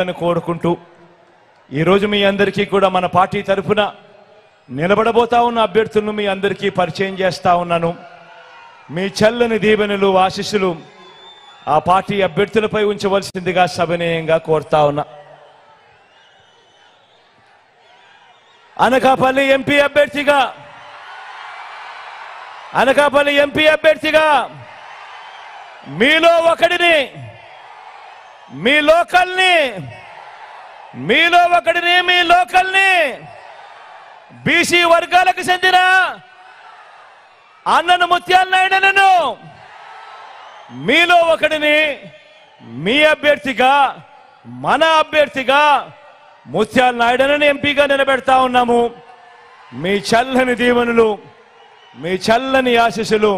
అని కోరుకుంటూ ఈరోజు మీ అందరికీ కూడా మన పార్టీ తరఫున నిలబడబోతా ఉన్న అభ్యర్థులను మీ అందరికీ పరిచయం చేస్తా ఉన్నాను. మీ చల్లని దీవెనలు ఆశీస్సులు ఆ పార్టీ అభ్యర్థులపై ఉంచవలసిందిగా సవినయంగా కోరుతా ఉన్నా. అనకాపల్లి ఎంపీ అభ్యర్థిగా మీలో ఒకడిని, మీ లోకల్ని బీసీ వర్గాలకు చెందిన అన్నను ముత్యాల నాయుడును మీలో ఒకడిని మీ అభ్యర్థిగా, మన అభ్యర్థిగా ముత్యాల నాయుడును ఎంపీగా నిలబెడతా ఉన్నాము. మీ చల్లని దీవెనలు, మీ చల్లని ఆశీస్సులు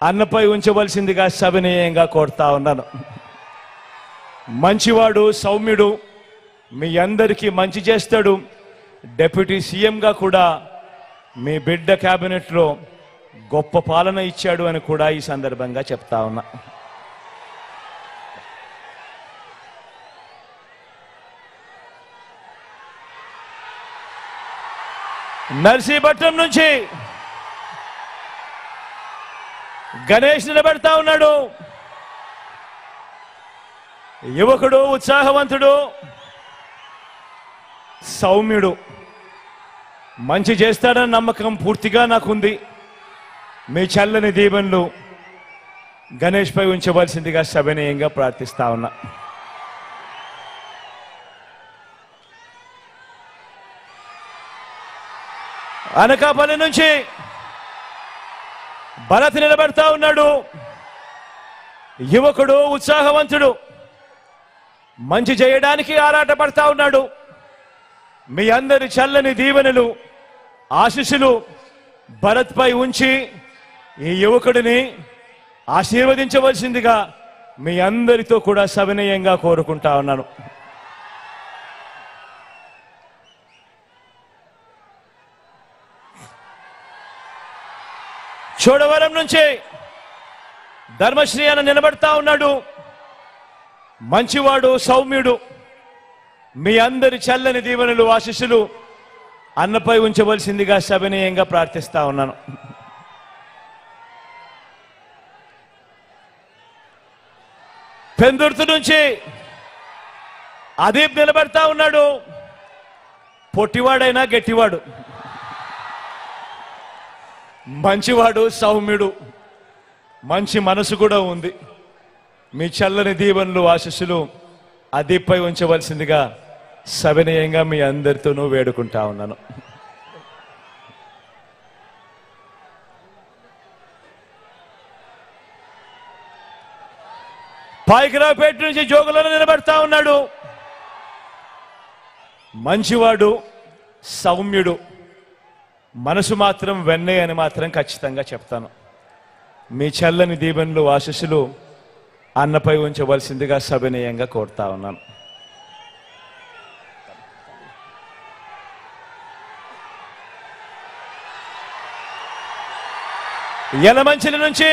అన్నపై ఉంచవలసిందిగా సవినయంగా కోరుతా ఉన్నాను. మంచివాడు, సౌమ్యుడు, మీ అందరికీ మంచి చేస్తాడు. డిప్యూటీ సీఎంగా కూడా మీ బిడ్డ క్యాబినెట్లో గొప్ప పాలన ఇచ్చాడు అని కూడా ఈ సందర్భంగా చెప్తా ఉన్నా. నర్సీపట్నం నుంచి గణేష్ నిలబెడతా ఉన్నాడు. యువకుడు, ఉత్సాహవంతుడు, సౌమ్యుడు, మంచి చేస్తాడన్న నమ్మకం పూర్తిగా నాకుంది. మీ చల్లని దీవెనలు గణేష్ పై ఉంచవలసిందిగా సవినయంగా ప్రార్థిస్తా ఉన్నా. అనకాపల్లి నుంచి భరత్ నిలబెడతా ఉన్నాడు. యువకుడు, ఉత్సాహవంతుడు, మంచి చేయడానికి ఆరాటపడతా ఉన్నాడు. మీ అందరి చల్లని దీవెనలు ఆశీస్సులు భరత్ పై ఉంచి ఈ యువకుడిని ఆశీర్వదించవలసిందిగా మీ అందరితో కూడా సవినయంగా కోరుకుంటా ఉన్నాను. చోడవరం నుంచి ధర్మశ్రీ అని నిలబడతా ఉన్నాడు. మంచివాడు, సౌమ్యుడు, మీ అందరి చల్లని దీవెనలు ఆశీస్సులు అన్నపై ఉంచవలసిందిగా సవినయంగా ప్రార్థిస్తా ఉన్నాను. పెందుర్తి నుంచి అదీప్ నిలబడతా ఉన్నాడు. పొట్టివాడైనా గట్టివాడు, మంచివాడు, సౌమ్యుడు, మంచి మనసు కూడా ఉంది. మీ చల్లని దీవెనలు ఆశీస్సులు అదీప్ పై ఉంచవలసిందిగా సవినయంగా మీ అందరితోనూ వేడుకుంటా ఉన్నాను. పాయకరావుపేట నుంచి జోగులను నిలబెడతా ఉన్నాడు. మంచివాడు, సౌమ్యుడు, మనసు మాత్రం వెన్నే అని మాత్రం ఖచ్చితంగా చెప్తాను. మీ చల్లని దీవెనలు ఆశీస్సులు అన్నపై ఉంచవలసిందిగా సవినయంగా కోరుతా ఉన్నాను. యలమంచిలి నుంచి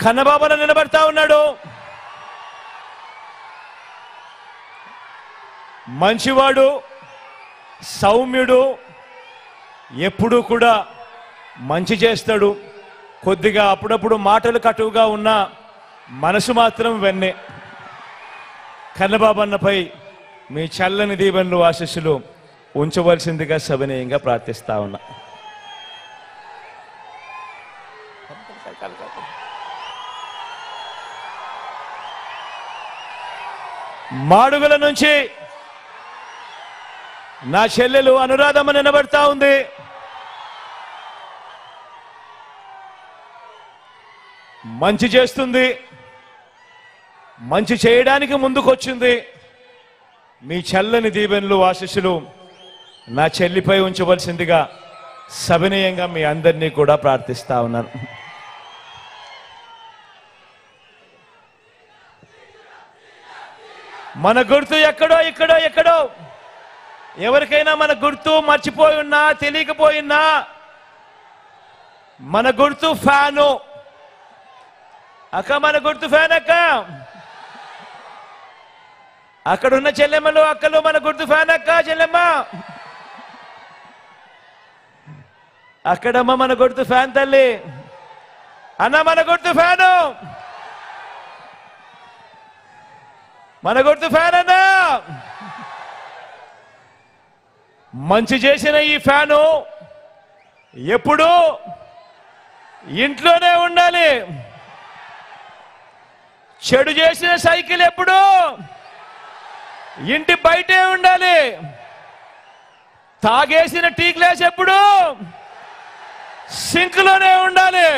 కన్నబాబును నిలబడతా ఉన్నాడు. మంచివాడు, సౌమ్యుడు, ఎప్పుడూ కూడా మంచి చేస్తాడు. కొద్దిగా అప్పుడప్పుడు మాటలు కటువుగా ఉన్నా మనసు మాత్రం వెన్నే. కన్నబాబన్నపై మీ చల్లని దీవెనలు ఆశీస్సులు ఉంచవలసిందిగా సవినయంగా ప్రార్థిస్తా ఉన్నా. మాడుగుల నుంచి నా చెల్లెలు అనురాధమ్మ నిలబడతా ఉంది. మంచి చేస్తుంది, మంచి చేయడానికి ముందుకొచ్చింది. మీ చల్లని దీవెనలు ఆశీస్సులు నా చెల్లిపై ఉంచవలసిందిగా సవినయంగా మీ అందరినీ కూడా ప్రార్థిస్తా ఉన్నాను. మన గుర్తు ఎక్కడో ఎవరికైనా మన గుర్తు మర్చిపోయి ఉన్నా, తెలియకపోయినా మన గుర్తు ఫ్యాను. అక్క మన గుర్తు ఫ్యాన్ అక్క. అక్కడున్న చెల్లెమ్మలు అక్కలు మన గుర్తు ఫ్యాన్ అక్క చెల్లెమ్మ, అక్కడమ్మ మన గుర్తు ఫ్యాన్ తల్లి, అన్న మన గుర్తు ఫ్యాను, మన గుర్తు ఫ్యాన్ అన్న. మంచి చేసిన ఈ ఫ్యాను ఎప్పుడు ఇంట్లోనే ఉండాలి. చెడు చేసిన సైకిల్ ఎప్పుడు ఇంటి బయటే ఉండాలి. తాగేసిన టీ గ్లాస్ ఎప్పుడు సింక్లోనే ఉండాలి.